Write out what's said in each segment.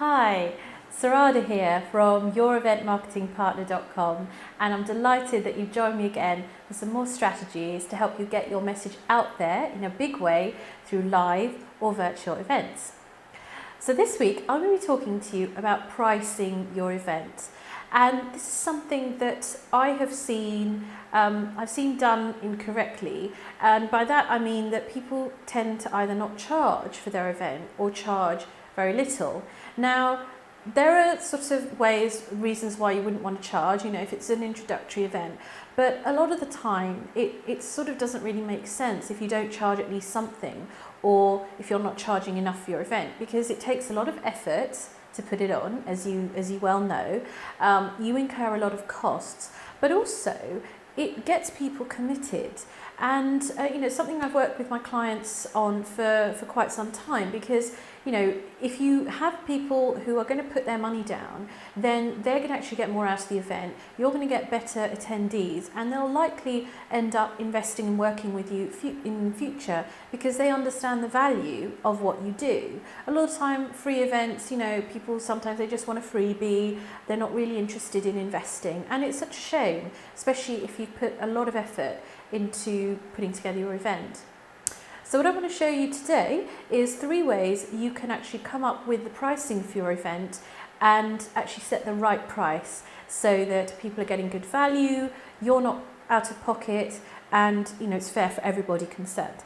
Hi, Sarada here from youreventmarketingpartner.com, and I'm delighted that you've joined me again for some more strategies to help you get your message out there in a big way through live or virtual events. So this week I'm going to be talking to you about pricing your event, and this is something that I have seen done incorrectly, and by that I mean that people tend to either not charge for their event or charge very little. Now, there are sorts of reasons why you wouldn't want to charge, if it's an introductory event, but a lot of the time it sort of doesn't really make sense if you don't charge at least something, or if you're not charging enough for your event, because it takes a lot of effort to put it on, as you well know. You incur a lot of costs, but also it gets people committed. And something I've worked with my clients on for quite some time, because if you have people who are going to put their money down, then they're going to actually get more out of the event. You're going to get better attendees, and they'll likely end up investing and working with you in the future because they understand the value of what you do. A lot of time, free events, people sometimes they just want a freebie. They're not really interested in investing, and it's such a shame, especially if you've put a lot of effort into putting together your event. So what I want to show you today is 3 ways you can actually come up with the pricing for your event and actually set the right price so that people are getting good value, you're not out of pocket, and it's fair for everybody concerned.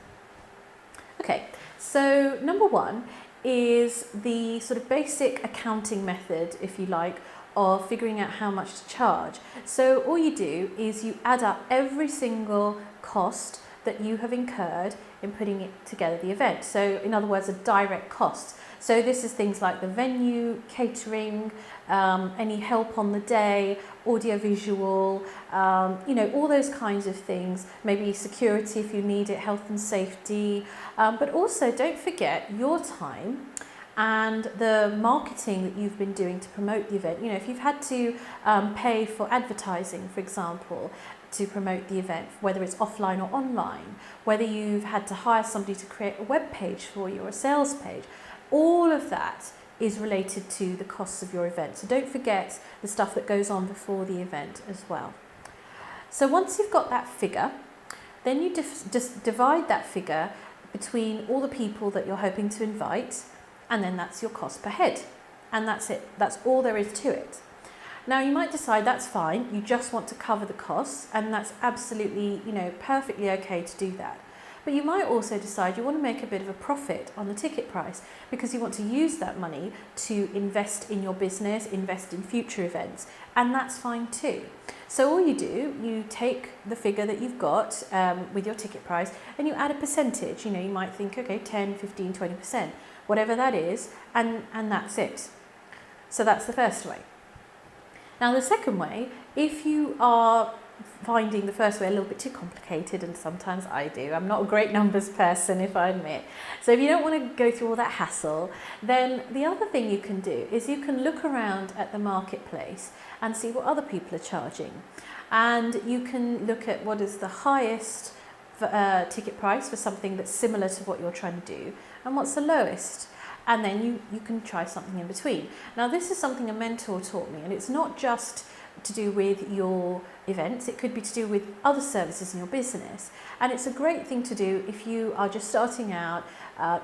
Okay, so number 1 is the sort of basic accounting method, if you like, of figuring out how much to charge. So all you do is you add up every single cost that you have incurred in putting it together, the event. So in other words, a direct cost. So this is things like the venue, catering, any help on the day, audiovisual, all those kinds of things, maybe security if you need it, health and safety, but also don't forget your time and the marketing that you've been doing to promote the event. If you've had to pay for advertising, for example, to promote the event, whether it's offline or online, whether you've had to hire somebody to create a web page for you or a sales page, all of that is related to the costs of your event. So don't forget the stuff that goes on before the event as well. So once you've got that figure, then you just divide that figure between all the people that you're hoping to invite, and then that's your cost per head. And that's it. That's all there is to it. Now you might decide that's fine, you just want to cover the costs, and that's absolutely, perfectly okay to do that. But you might also decide you want to make a bit of a profit on the ticket price because you want to use that money to invest in your business, invest in future events, and that's fine too. So all you do, you take the figure that you've got with your ticket price and you add a percentage. You might think, okay, 10, 15, 20%, whatever that is, and that's it. So that's the first way. Now the second way, if you are finding the first way a little bit too complicated, and sometimes I do, I'm not a great numbers person, if I admit. So if you don't want to go through all that hassle, then the other thing you can do is you can look around at the marketplace and see what other people are charging. And you can look at what is the highest ticket price for something that's similar to what you're trying to do, and what's the lowest. And then you can try something in between. Now this is something a mentor taught me, and it's not just to do with your events, it could be to do with other services in your business. And it's a great thing to do if you are just starting out,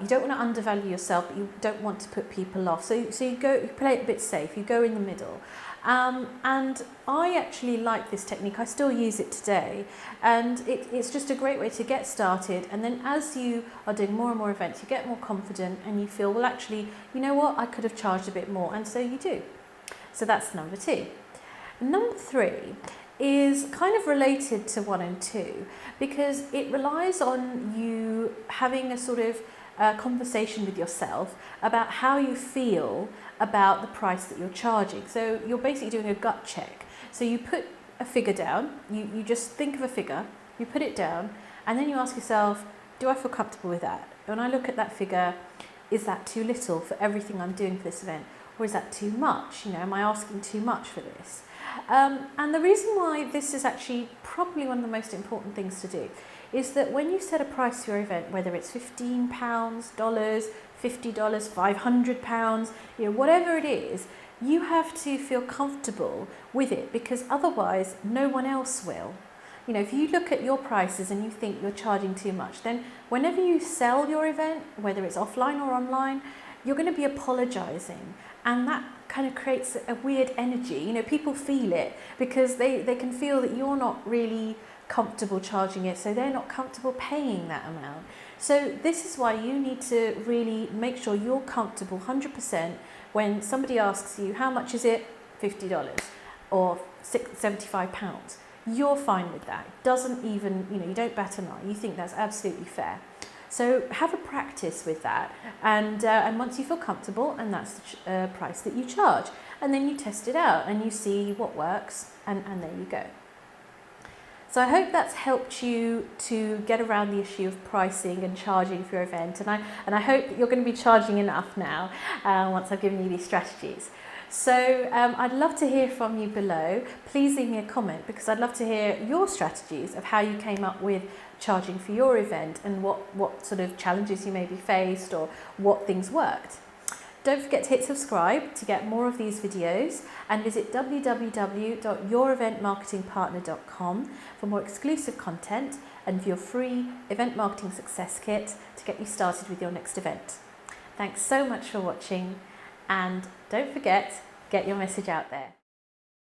you don't want to undervalue yourself, but you don't want to put people off. So you play it a bit safe, you go in the middle. And I actually like this technique. I still use it today, and it's just a great way to get started. And then as you are doing more and more events, you get more confident and you feel, well, actually, you know what, I could have charged a bit more, and so you do. So that's number 2. Number 3 is kind of related to 1 and 2 because it relies on you having a sort of conversation with yourself about how you feel about the price that you're charging. So you're basically doing a gut check. So you put a figure down, you just think of a figure, you put it down, and then you ask yourself, do I feel comfortable with that? When I look at that figure, is that too little for everything I'm doing for this event? Or is that too much? Am I asking too much for this? And the reason why this is actually probably one of the most important things to do is that when you set a price for your event, whether it's £15, dollars, $50, £500, whatever it is, you have to feel comfortable with it, because otherwise no one else will. If you look at your prices and you think you're charging too much, then whenever you sell your event, whether it's offline or online, you're going to be apologizing, and that kind of creates a weird energy. People feel it because they can feel that you're not really comfortable charging it, so they're not comfortable paying that amount. So this is why you need to really make sure you're comfortable 100% when somebody asks you, how much is it? $50 or £75. You're fine with that. It doesn't even, you don't bat an eye. You think that's absolutely fair. So have a practice with that, and once you feel comfortable, and that's the price that you charge, and then you test it out and you see what works, and there you go. So I hope that's helped you to get around the issue of pricing and charging for your event, and I hope that you're going to be charging enough now once I've given you these strategies. So I'd love to hear from you below. Please leave me a comment, because I'd love to hear your strategies of how you came up with charging for your event, and what sort of challenges you maybe faced, or what things worked. Don't forget to hit subscribe to get more of these videos, and visit www.youreventmarketingpartner.com for more exclusive content and for your free event marketing success kit to get you started with your next event. Thanks so much for watching, and don't forget, get your message out there.